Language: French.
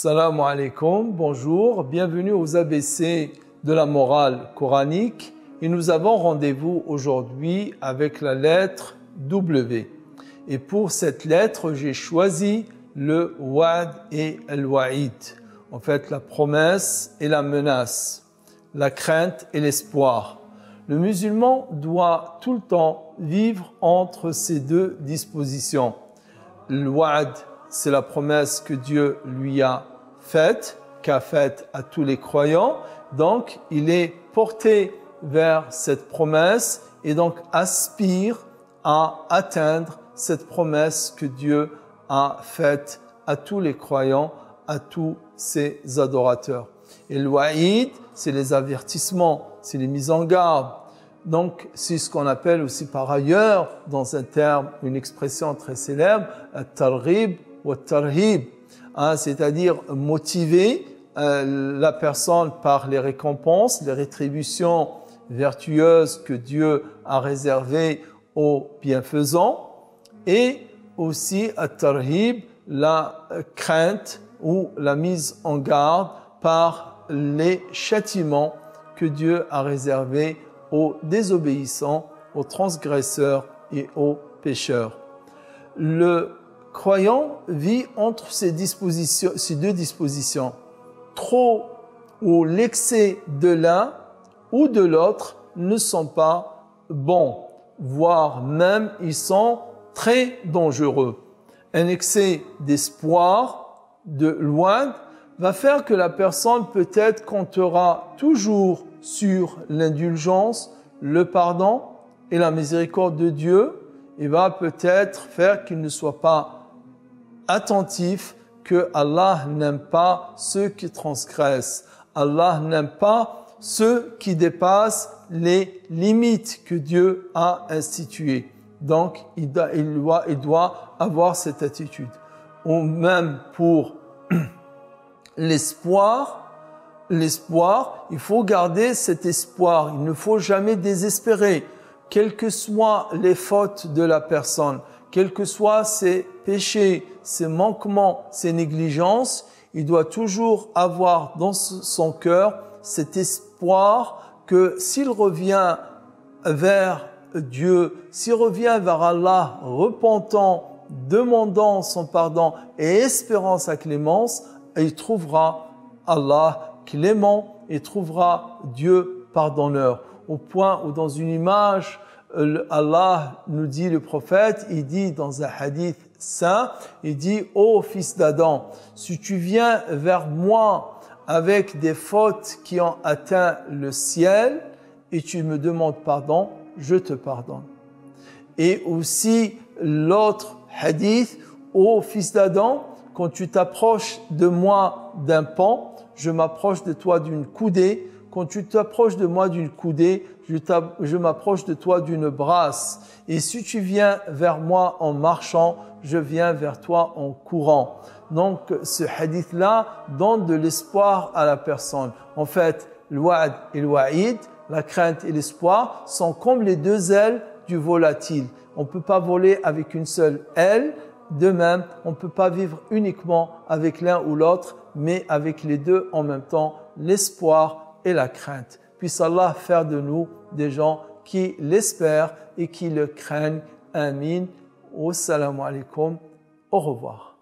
Assalamu alaikum, bonjour, bienvenue aux ABC de la morale coranique et nous avons rendez-vous aujourd'hui avec la lettre W. Et pour cette lettre, j'ai choisi le Wa'd et le Wa'id. En fait, la promesse et la menace, la crainte et l'espoir. Le musulman doit tout le temps vivre entre ces deux dispositions. Le Wa'd, c'est la promesse que Dieu lui a faite, qu'a faite à tous les croyants. Donc, il est porté vers cette promesse et donc aspire à atteindre cette promesse que Dieu a faite à tous les croyants, à tous ses adorateurs. Et le Wa'id, c'est les avertissements, c'est les mises en garde. Donc, c'est ce qu'on appelle aussi par ailleurs, dans un terme, une expression très célèbre, at-targhib wa at-tarhib, c'est-à-dire motiver la personne par les récompenses, les rétributions vertueuses que Dieu a réservées aux bienfaisants, et aussi at-tarhib, la crainte ou la mise en garde par les châtiments que Dieu a réservés aux désobéissants, aux transgresseurs et aux pécheurs. Le croyant vit entre ces deux dispositions. Trop ou l'excès de l'un ou de l'autre ne sont pas bons, voire même ils sont très dangereux. Un excès d'espoir, de loin, va faire que la personne peut-être comptera toujours sur l'indulgence, le pardon et la miséricorde de Dieu, et va peut-être faire qu'il ne soit pas attentif que Allah n'aime pas ceux qui transgressent. Allah n'aime pas ceux qui dépassent les limites que Dieu a instituées. Donc, il doit avoir cette attitude. Ou même pour l'espoir, il faut garder cet espoir. Il ne faut jamais désespérer. Quelles que soient les fautes de la personne, quels que soient ses péchés, ses manquements, ses négligences, il doit toujours avoir dans son cœur cet espoir que s'il revient vers Dieu, s'il revient vers Allah, repentant, demandant son pardon et espérant sa clémence, il trouvera Allah clément et trouvera Dieu pardonneur. Au point où dans une image, Allah nous dit, le prophète, il dit dans un hadith saint, il dit « Ô fils d'Adam, si tu viens vers moi avec des fautes qui ont atteint le ciel et tu me demandes pardon, je te pardonne. » Et aussi l'autre hadith « Ô fils d'Adam, quand tu t'approches de moi d'un pan, je m'approche de toi d'une coudée. Quand tu t'approches de moi d'une coudée, je m'approche de toi d'une brasse. Et si tu viens vers moi en marchant, je viens vers toi en courant. » Donc, ce hadith-là donne de l'espoir à la personne. En fait, le wa'd et le wa'id, la crainte et l'espoir, sont comme les deux ailes du volatile. On ne peut pas voler avec une seule aile. De même, on ne peut pas vivre uniquement avec l'un ou l'autre, mais avec les deux en même temps, l'espoir et la crainte. Puisse Allah faire de nous des gens qui l'espèrent et qui le craignent. Amin. Wassalamu alaikum. Au revoir.